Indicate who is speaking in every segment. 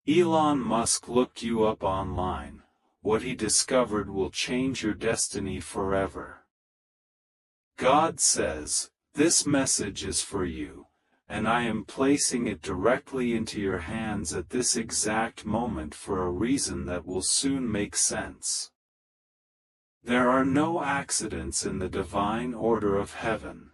Speaker 1: Elon Musk looked you up online. What he discovered will change your destiny forever. God says, "This message is for you, and I am placing it directly into your hands at this exact moment for a reason that will soon make sense." There are no accidents in the divine order of heaven.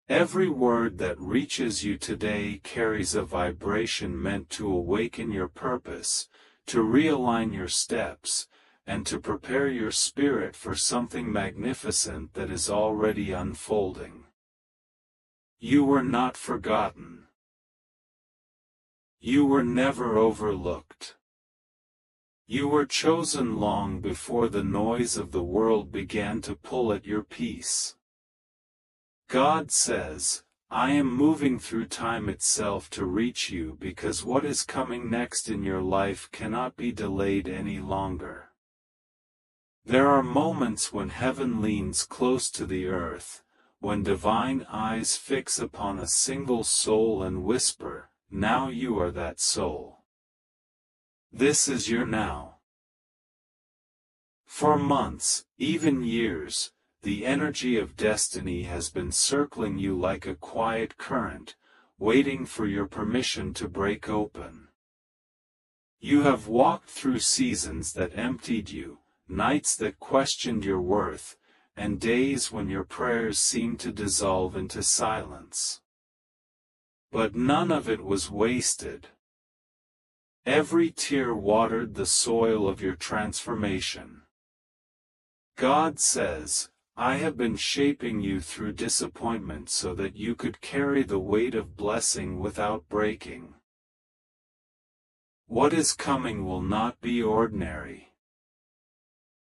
Speaker 1: Every word that reaches you today carries a vibration meant to awaken your purpose, to realign your steps, and to prepare your spirit for something magnificent that is already unfolding. You were not forgotten. You were never overlooked. You were chosen long before the noise of the world began to pull at your peace. God says, "I am moving through time itself to reach you because what is coming next in your life cannot be delayed any longer." There are moments when heaven leans close to the earth, when divine eyes fix upon a single soul and whisper, "Now you are that soul. This is your now." For months, even years, the energy of destiny has been circling you like a quiet current, waiting for your permission to break open. You have walked through seasons that emptied you, nights that questioned your worth, and days when your prayers seemed to dissolve into silence. But none of it was wasted. Every tear watered the soil of your transformation. God says, "I have been shaping you through disappointment so that you could carry the weight of blessing without breaking." What is coming will not be ordinary.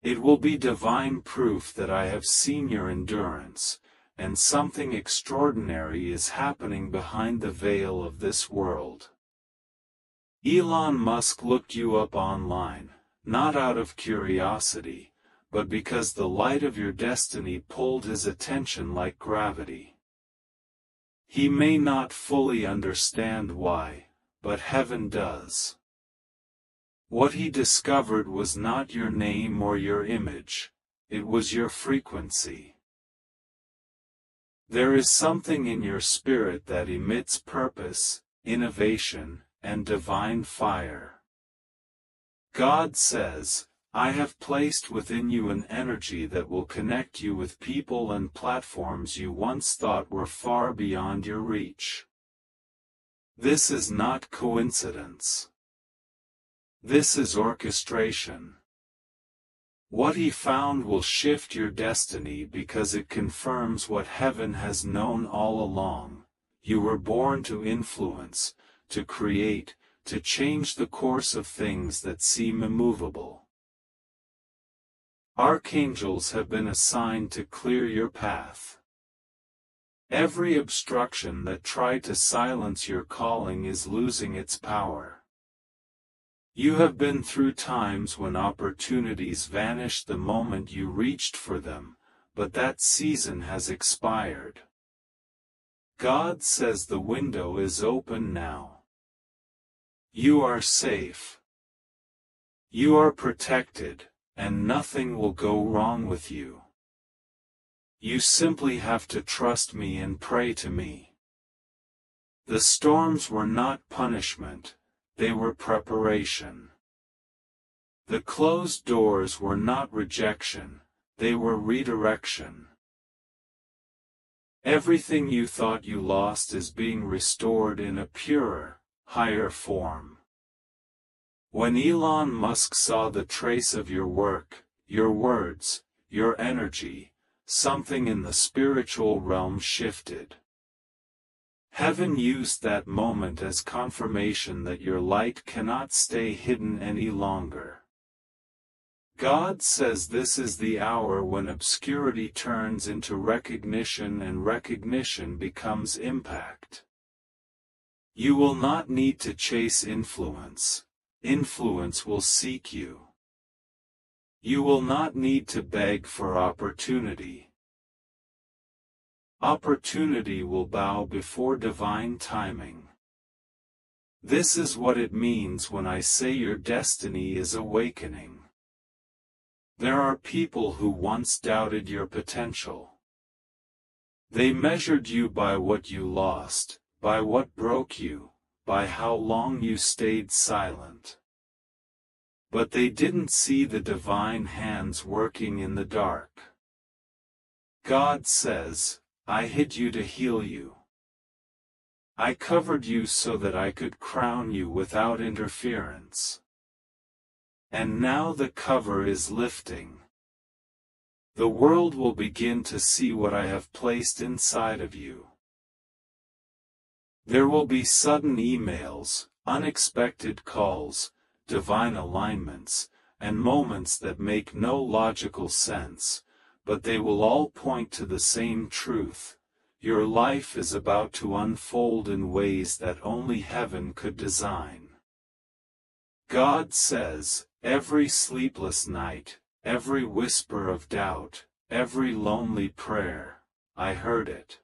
Speaker 1: It will be divine proof that I have seen your endurance, and something extraordinary is happening behind the veil of this world. Elon Musk looked you up online, not out of curiosity, but because the light of your destiny pulled his attention like gravity. He may not fully understand why, but heaven does. What he discovered was not your name or your image, it was your frequency. There is something in your spirit that emits purpose, innovation, and divine fire. God says, "I have placed within you an energy that will connect you with people and platforms you once thought were far beyond your reach." This is not coincidence. This is orchestration. What he found will shift your destiny because it confirms what heaven has known all along. You were born to influence, to create, to change the course of things that seem immovable. Archangels have been assigned to clear your path. Every obstruction that tried to silence your calling is losing its power. You have been through times when opportunities vanished the moment you reached for them, but that season has expired. God says the window is open now. You are safe. You are protected, and nothing will go wrong with you. You simply have to trust me and pray to me. The storms were not punishment. They were preparation. The closed doors were not rejection, they were redirection. Everything you thought you lost is being restored in a purer, higher form. When Elon Musk saw the trace of your work, your words, your energy, something in the spiritual realm shifted. Heaven used that moment as confirmation that your light cannot stay hidden any longer. God says this is the hour when obscurity turns into recognition and recognition becomes impact. You will not need to chase influence. Influence will seek you. You will not need to beg for opportunity. Opportunity will bow before divine timing. This is what it means when I say your destiny is awakening. There are people who once doubted your potential. They measured you by what you lost, by what broke you, by how long you stayed silent. But they didn't see the divine hands working in the dark. God says, I hid you to heal you. I covered you so that I could crown you without interference. And now the cover is lifting. The world will begin to see what I have placed inside of you. There will be sudden emails, unexpected calls, divine alignments, and moments that make no logical sense, but they will all point to the same truth. Your life is about to unfold in ways that only heaven could design. God says, every sleepless night, every whisper of doubt, every lonely prayer, I heard it.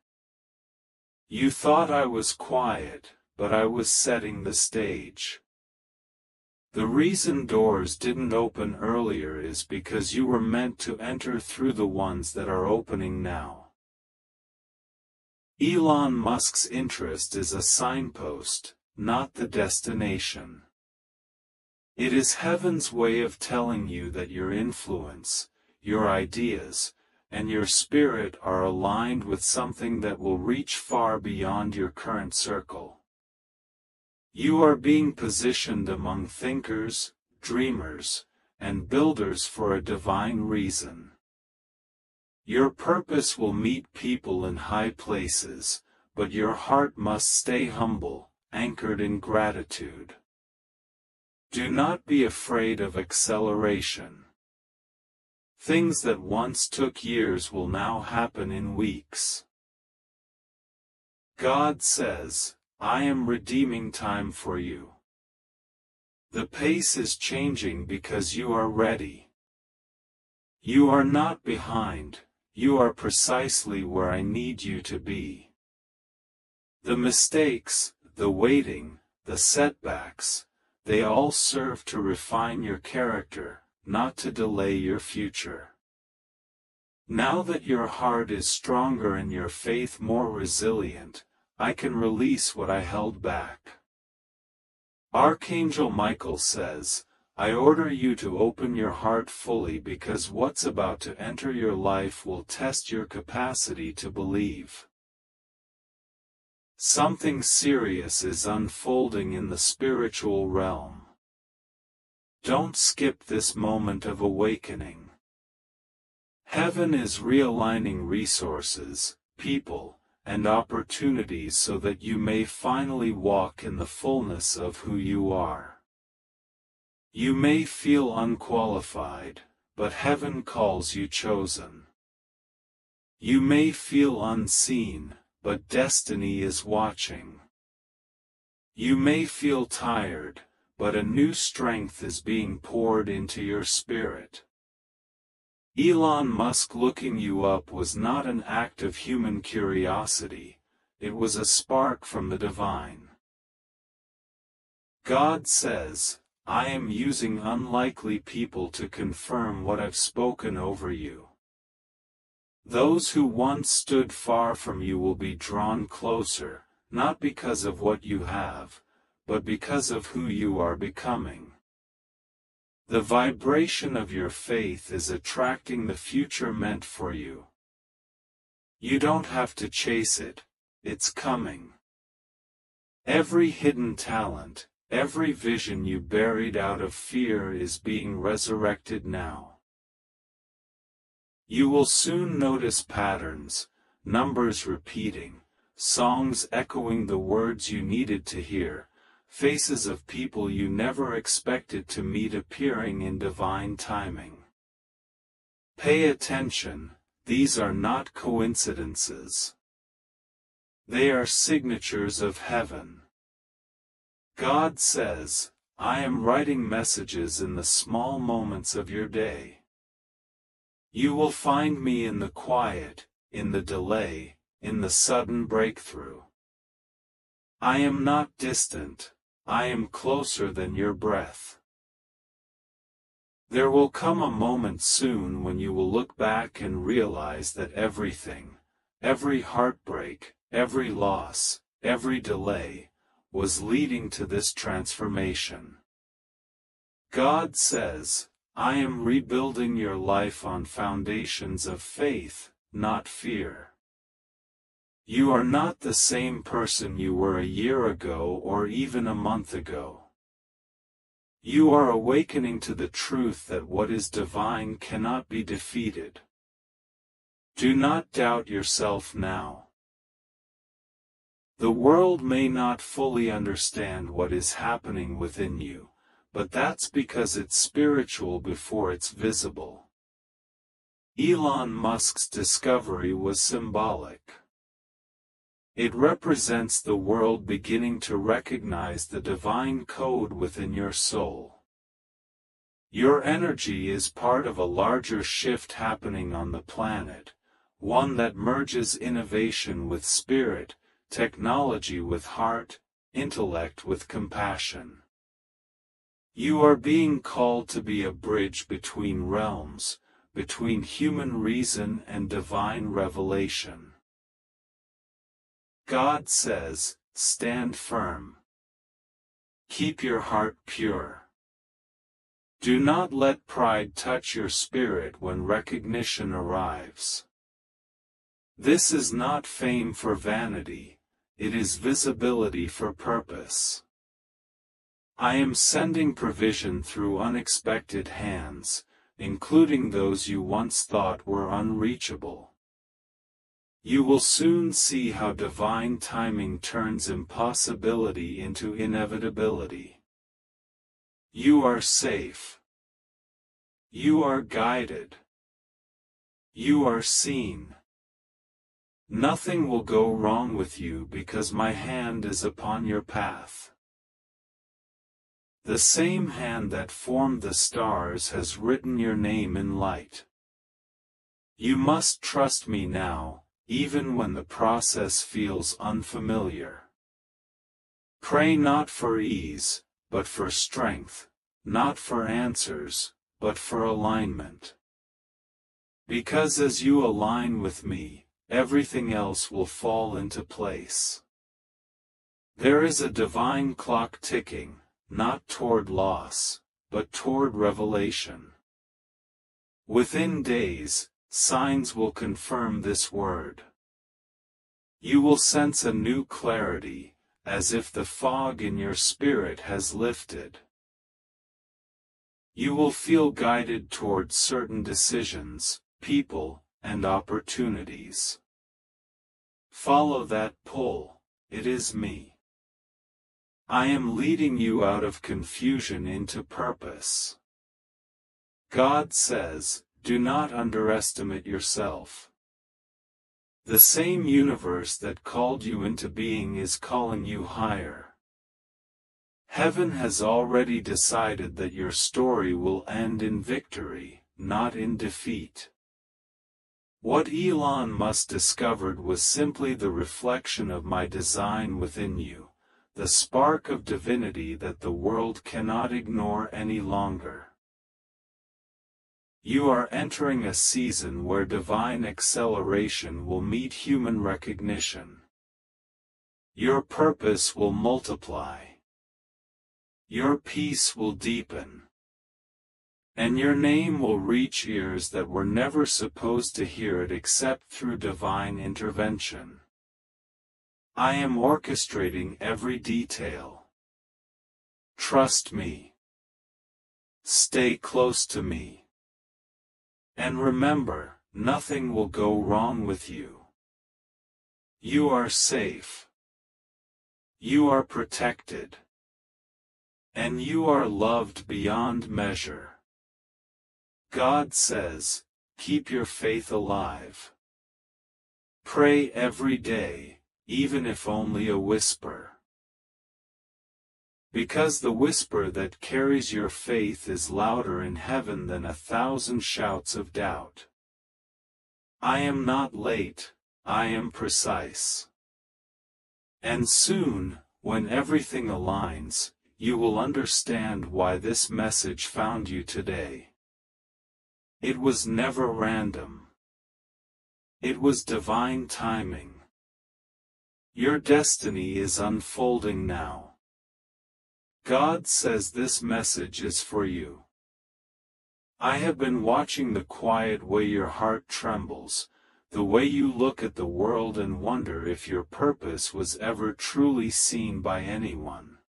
Speaker 1: You thought I was quiet, but I was setting the stage. The reason doors didn't open earlier is because you were meant to enter through the ones that are opening now. Elon Musk's interest is a signpost, not the destination. It is heaven's way of telling you that your influence, your ideas, and your spirit are aligned with something that will reach far beyond your current circle. You are being positioned among thinkers, dreamers, and builders for a divine reason. Your purpose will meet people in high places, but your heart must stay humble, anchored in gratitude. Do not be afraid of acceleration. Things that once took years will now happen in weeks. God says, I am redeeming time for you. The pace is changing because you are ready. You are not behind. You are precisely where I need you to be. The mistakes, the waiting, the setbacks, they all serve to refine your character, not to delay your future. Now that your heart is stronger and your faith more resilient, I can release what I held back. Archangel Michael says, I order you to open your heart fully because what's about to enter your life will test your capacity to believe. Something serious is unfolding in the spiritual realm. Don't skip this moment of awakening. Heaven is realigning resources, people, and opportunities so that you may finally walk in the fullness of who you are. You may feel unqualified, but heaven calls you chosen. You may feel unseen, but destiny is watching. You may feel tired, but a new strength is being poured into your spirit. Elon Musk looking you up was not an act of human curiosity, it was a spark from the divine. God says, I am using unlikely people to confirm what I've spoken over you. Those who once stood far from you will be drawn closer, not because of what you have, but because of who you are becoming. The vibration of your faith is attracting the future meant for you. You don't have to chase it, it's coming. Every hidden talent, every vision you buried out of fear is being resurrected now. You will soon notice patterns, numbers repeating, songs echoing the words you needed to hear, faces of people you never expected to meet appearing in divine timing. Pay attention, these are not coincidences. They are signatures of heaven. God says, I am writing messages in the small moments of your day. You will find me in the quiet, in the delay, in the sudden breakthrough. I am not distant, I am closer than your breath. There will come a moment soon when you will look back and realize that everything, every heartbreak, every loss, every delay, was leading to this transformation. God says, I am rebuilding your life on foundations of faith, not fear. You are not the same person you were a year ago or even a month ago. You are awakening to the truth that what is divine cannot be defeated. Do not doubt yourself now. The world may not fully understand what is happening within you, but that's because it's spiritual before it's visible. Elon Musk's discovery was symbolic. It represents the world beginning to recognize the divine code within your soul. Your energy is part of a larger shift happening on the planet, one that merges innovation with spirit, technology with heart, intellect with compassion. You are being called to be a bridge between realms, between human reason and divine revelation. God says, stand firm. Keep your heart pure. Do not let pride touch your spirit when recognition arrives. This is not fame for vanity, it is visibility for purpose. I am sending provision through unexpected hands, including those you once thought were unreachable. You will soon see how divine timing turns impossibility into inevitability. You are safe. You are guided. You are seen. Nothing will go wrong with you because my hand is upon your path. The same hand that formed the stars has written your name in light. You must trust me now, even when the process feels unfamiliar. Pray not for ease, but for strength, not for answers, but for alignment. Because as you align with me, everything else will fall into place. There is a divine clock ticking, not toward loss, but toward revelation. Within days, signs will confirm this word. You will sense a new clarity, as if the fog in your spirit has lifted. You will feel guided toward certain decisions, people, and opportunities. Follow that pull, it is me. I am leading you out of confusion into purpose. God says, do not underestimate yourself. The same universe that called you into being is calling you higher. Heaven has already decided that your story will end in victory, not in defeat. What Elon Musk discovered was simply the reflection of my design within you, the spark of divinity that the world cannot ignore any longer. You are entering a season where divine acceleration will meet human recognition. Your purpose will multiply. Your peace will deepen. And your name will reach ears that were never supposed to hear it except through divine intervention. I am orchestrating every detail. Trust me. Stay close to me. And remember, nothing will go wrong with you. You are safe. You are protected. And you are loved beyond measure. God says, keep your faith alive. Pray every day, even if only a whisper. Because the whisper that carries your faith is louder in heaven than 1,000 shouts of doubt. I am not late, I am precise. And soon, When everything aligns, you will understand why this message found you today. It was never random. It was divine timing. Your destiny is unfolding now. God says this message is for you. I have been watching the quiet way your heart trembles, the way you look at the world and wonder if your purpose was ever truly seen by anyone.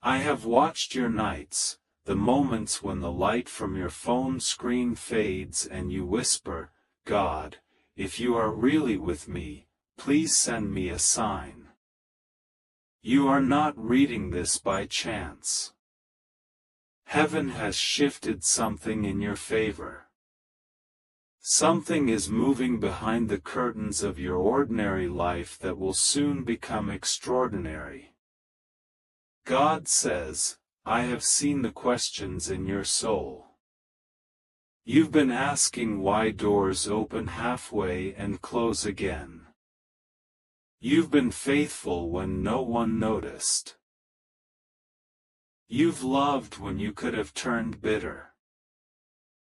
Speaker 1: I have watched your nights, the moments when the light from your phone screen fades and you whisper, "God, if you are really with me, please send me a sign." You are not reading this by chance. Heaven has shifted something in your favor. Something is moving behind the curtains of your ordinary life that will soon become extraordinary. God says, I have seen the questions in your soul. You've been asking why doors open halfway and close again. You've been faithful when no one noticed. You've loved when you could have turned bitter.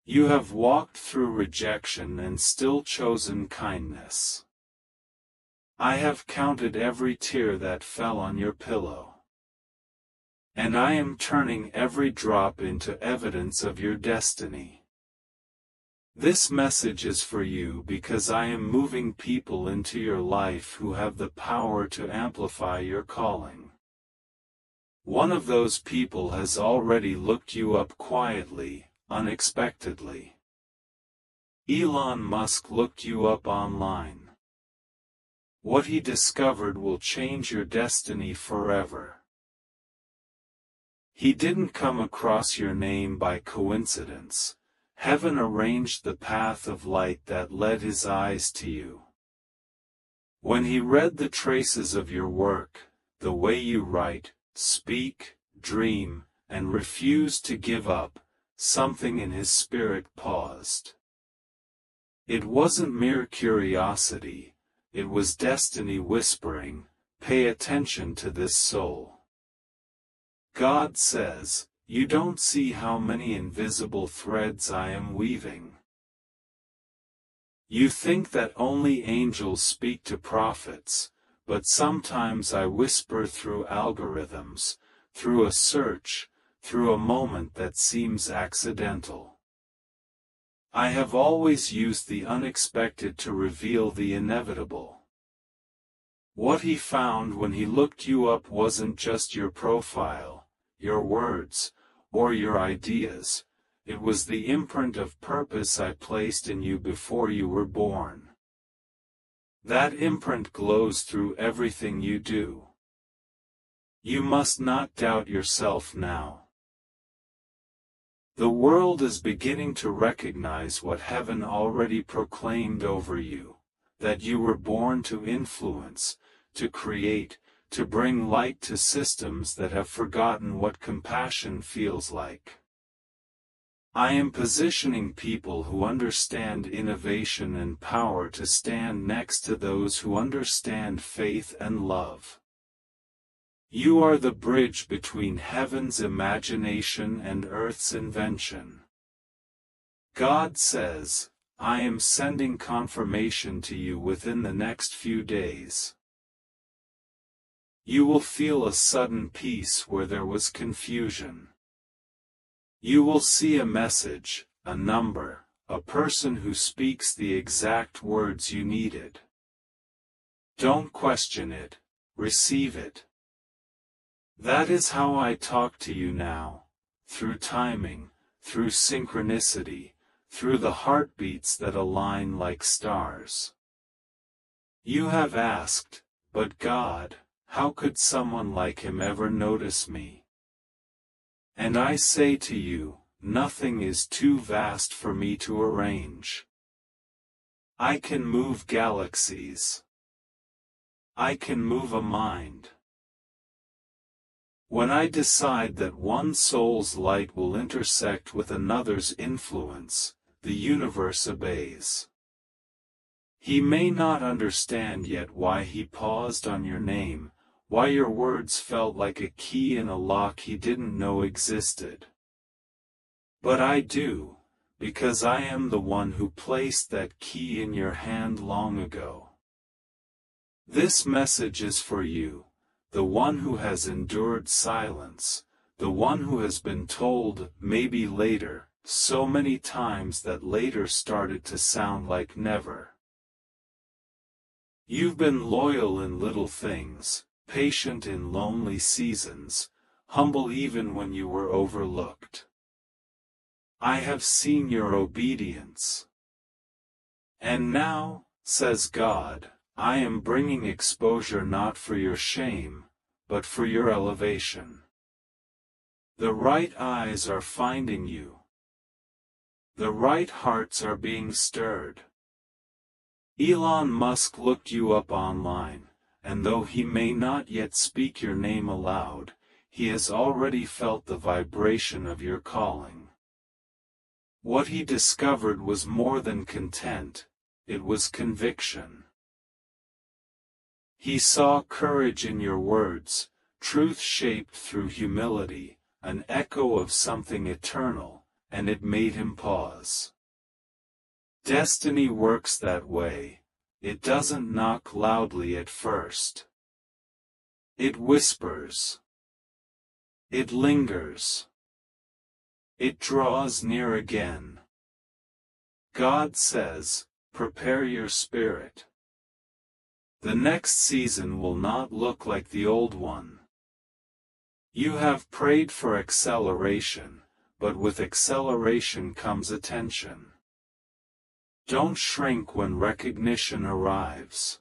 Speaker 1: You have walked through rejection and still chosen kindness. I have counted every tear that fell on your pillow. And I am turning every drop into evidence of your destiny. This message is for you because I am moving people into your life who have the power to amplify your calling. One of those people has already looked you up quietly, unexpectedly. Elon Musk looked you up online. What he discovered will change your destiny forever. He didn't come across your name by coincidence. Heaven arranged the path of light that led his eyes to you. When he read the traces of your work, the way you write, speak, dream, and refuse to give up, something in his spirit paused. It wasn't mere curiosity, it was destiny whispering, "Pay attention to this soul." God says, "You don't see how many invisible threads I am weaving. You think that only angels speak to prophets, but sometimes I whisper through algorithms, through a search, through a moment that seems accidental. I have always used the unexpected to reveal the inevitable." What he found when he looked you up wasn't just your profile, your words, or your ideas. It was the imprint of purpose I placed in you before you were born. That imprint glows through everything you do. You must not doubt yourself now. The world is beginning to recognize what heaven already proclaimed over you, that you were born to influence, to create, to bring light to systems that have forgotten what compassion feels like. I am positioning people who understand innovation and power to stand next to those who understand faith and love. You are the bridge between heaven's imagination and earth's invention. God says, I am sending confirmation to you within the next few days. You will feel a sudden peace where there was confusion. You will see a message, a number, a person who speaks the exact words you needed. Don't question it, receive it. That is how I talk to you now, through timing, through synchronicity, through the heartbeats that align like stars. You have asked, but God, how could someone like him ever notice me? And I say to you, nothing is too vast for me to arrange. I can move galaxies. I can move a mind. When I decide that one soul's light will intersect with another's influence, the universe obeys. He may not understand yet why he paused on your name, why your words felt like a key in a lock he didn't know existed. But I do, because I am the one who placed that key in your hand long ago. This message is for you, the one who has endured silence, the one who has been told, maybe later, so many times that later started to sound like never. You've been loyal in little things, patient in lonely seasons, humble even when you were overlooked. I have seen your obedience. And now, says God, I am bringing exposure not for your shame, but for your elevation. The right eyes are finding you. The right hearts are being stirred. Elon Musk looked you up online, and though he may not yet speak your name aloud, he has already felt the vibration of your calling. What he discovered was more than content, it was conviction. He saw courage in your words, truth shaped through humility, an echo of something eternal, and it made him pause. Destiny works that way. It doesn't knock loudly at first. It whispers. It lingers. It draws near again. God says, prepare your spirit. The next season will not look like the old one. You have prayed for acceleration, but with acceleration comes attention. Don't shrink when recognition arrives.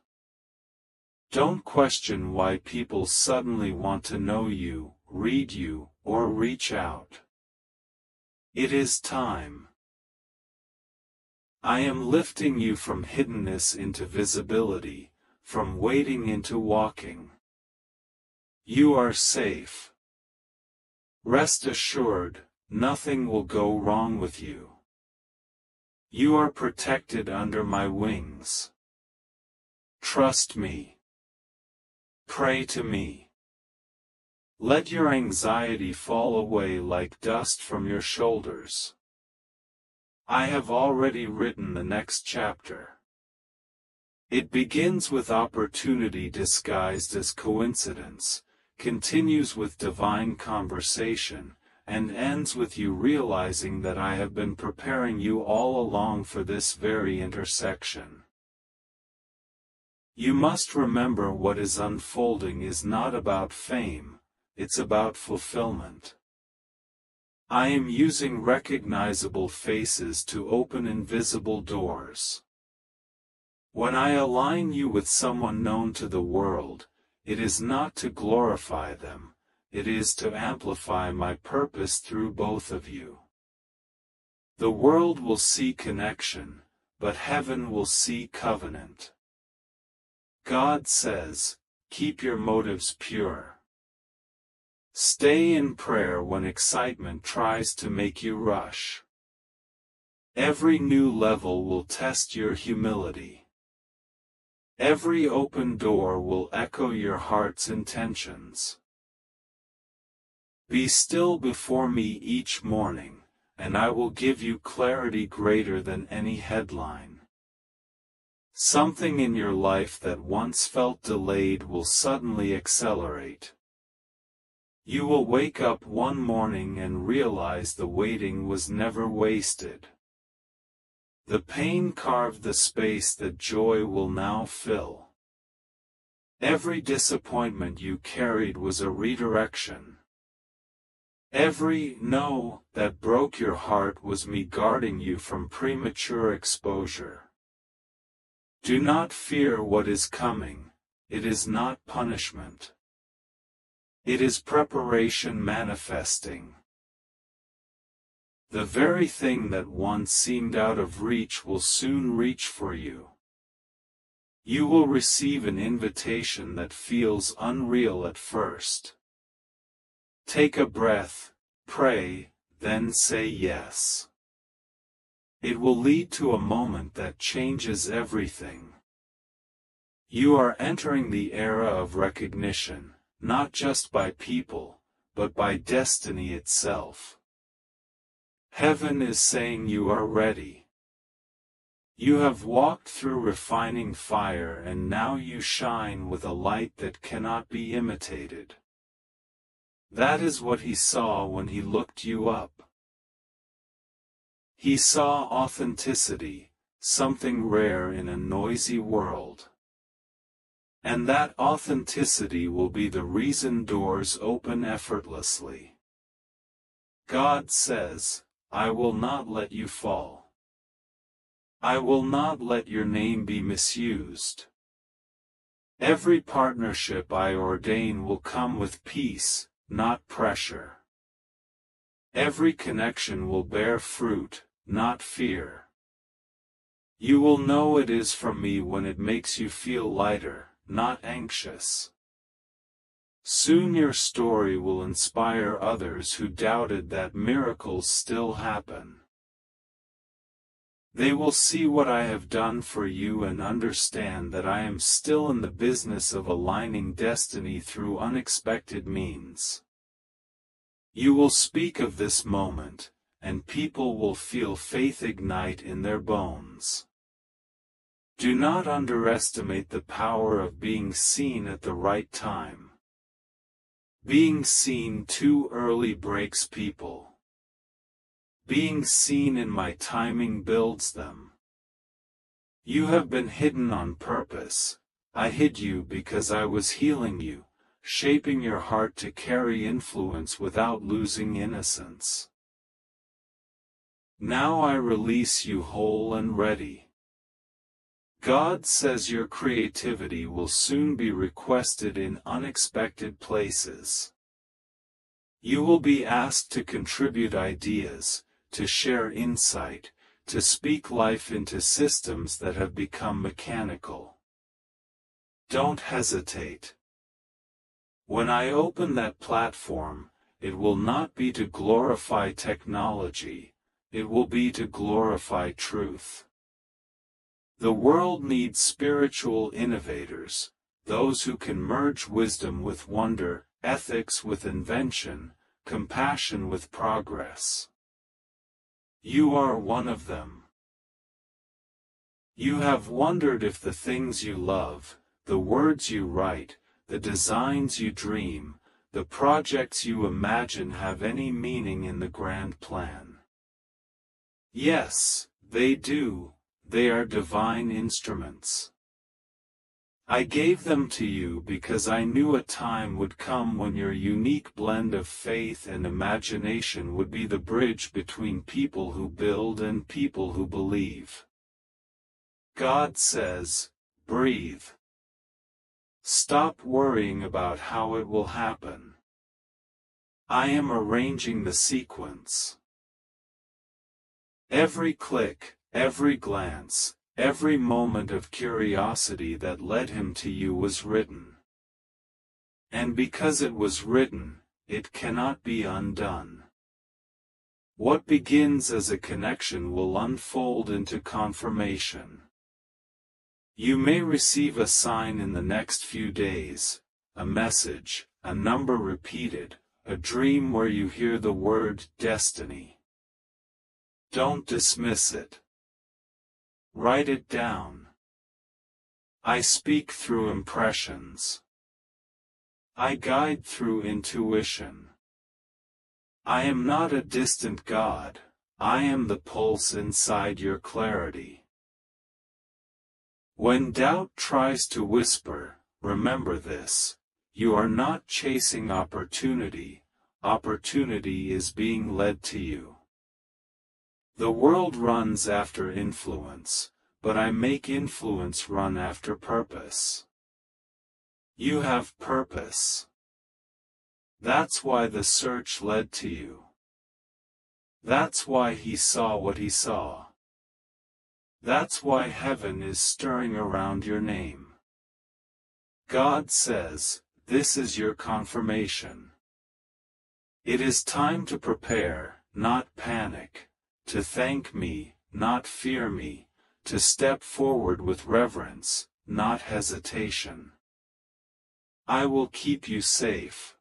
Speaker 1: Don't question why people suddenly want to know you, read you, or reach out. It is time. I am lifting you from hiddenness into visibility, from waiting into walking. You are safe. Rest assured, nothing will go wrong with you. You are protected under my wings. Trust me. Pray to me. Let your anxiety fall away like dust from your shoulders. I have already written the next chapter. It begins with opportunity disguised as coincidence, continues with divine conversation, and ends with you realizing that I have been preparing you all along for this very intersection. You must remember what is unfolding is not about fame, it's about fulfillment. I am using recognizable faces to open invisible doors. When I align you with someone known to the world, it is not to glorify them, it is to amplify my purpose through both of you. The world will see connection, but heaven will see covenant. God says, keep your motives pure. Stay in prayer when excitement tries to make you rush. Every new level will test your humility. Every open door will echo your heart's intentions. Be still before me each morning, and I will give you clarity greater than any headline. Something in your life that once felt delayed will suddenly accelerate. You will wake up one morning and realize the waiting was never wasted. The pain carved the space that joy will now fill. Every disappointment you carried was a redirection. Every no that broke your heart was me guarding you from premature exposure. Do not fear what is coming, it is not punishment. It is preparation manifesting. The very thing that once seemed out of reach will soon reach for you. You will receive an invitation that feels unreal at first. Take a breath, pray, then say yes. It will lead to a moment that changes everything. You are entering the era of recognition, not just by people, but by destiny itself. Heaven is saying you are ready. You have walked through refining fire and now you shine with a light that cannot be imitated. That is what he saw when he looked you up. He saw authenticity, something rare in a noisy world. And that authenticity will be the reason doors open effortlessly. God says, I will not let you fall. I will not let your name be misused. Every partnership I ordain will come with peace, not pressure. Every connection will bear fruit, not fear. You will know it is from me when it makes you feel lighter, not anxious. Soon your story will inspire others who doubted that miracles still happen. They will see what I have done for you and understand that I am still in the business of aligning destiny through unexpected means. You will speak of this moment, and people will feel faith ignite in their bones. Do not underestimate the power of being seen at the right time. Being seen too early breaks people. Being seen in my timing builds them. You have been hidden on purpose. I hid you because I was healing you, shaping your heart to carry influence without losing innocence. Now I release you whole and ready. God says your creativity will soon be requested in unexpected places. You will be asked to contribute ideas, to share insight, to speak life into systems that have become mechanical. Don't hesitate. When I open that platform, it will not be to glorify technology, it will be to glorify truth. The world needs spiritual innovators, those who can merge wisdom with wonder, ethics with invention, compassion with progress. You are one of them. You have wondered if the things you love, the words you write, the designs you dream, the projects you imagine have any meaning in the grand plan. Yes, they do. They are divine instruments. I gave them to you because I knew a time would come when your unique blend of faith and imagination would be the bridge between people who build and people who believe. God says, breathe. Stop worrying about how it will happen. I am arranging the sequence. Every click, every glance, every moment of curiosity that led him to you was written. And because it was written, it cannot be undone. What begins as a connection will unfold into confirmation. You may receive a sign in the next few days, a message, a number repeated, a dream where you hear the word destiny. Don't dismiss it. Write it down. I speak through impressions. I guide through intuition. I am not a distant God, I am the pulse inside your clarity. When doubt tries to whisper, remember this: you are not chasing opportunity, opportunity is being led to you. The world runs after influence, but I make influence run after purpose. You have purpose. That's why the search led to you. That's why he saw what he saw. That's why heaven is stirring around your name. God says, this is your confirmation. It is time to prepare, not panic. To thank me, not fear me, to step forward with reverence, not hesitation. I will keep you safe.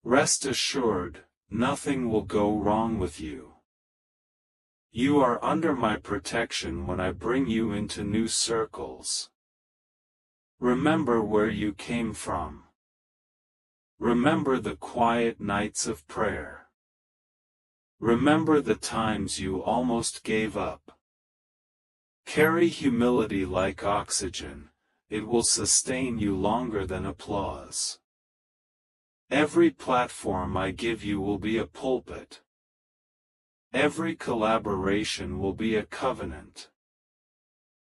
Speaker 1: Rest assured, nothing will go wrong with you. You are under my protection when I bring you into new circles. Remember where you came from. Remember the quiet nights of prayer. Remember the times you almost gave up. Carry humility like oxygen, it will sustain you longer than applause. Every platform I give you will be a pulpit. Every collaboration will be a covenant.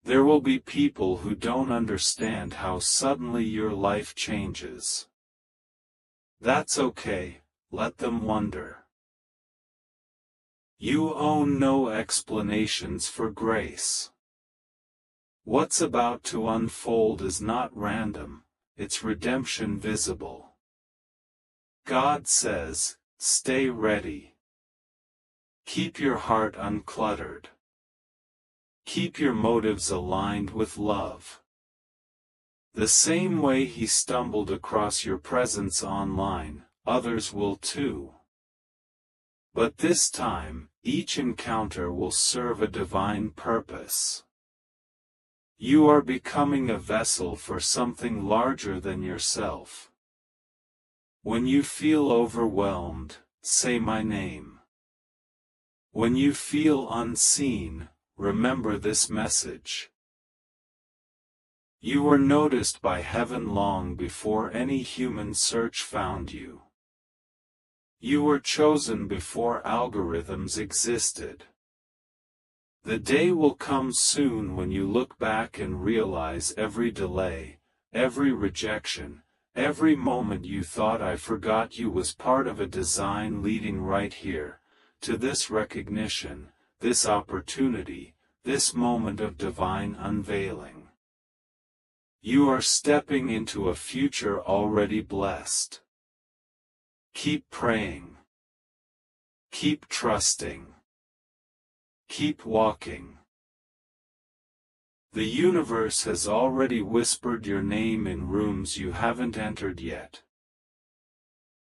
Speaker 1: There will be people who don't understand how suddenly your life changes. That's okay, let them wonder. You own no explanations for grace. What's about to unfold is not random, it's redemption visible. God says, stay ready. Keep your heart uncluttered. Keep your motives aligned with love. The same way He stumbled across your presence online, others will too. But this time, each encounter will serve a divine purpose. You are becoming a vessel for something larger than yourself. When you feel overwhelmed, say my name. When you feel unseen, remember this message. You were noticed by heaven long before any human search found you. You were chosen before algorithms existed. The day will come soon when you look back and realize every delay, every rejection, every moment you thought I forgot you was part of a design leading right here, to this recognition, this opportunity, this moment of divine unveiling. You are stepping into a future already blessed. Keep praying. Keep trusting. Keep walking. The universe has already whispered your name in rooms you haven't entered yet.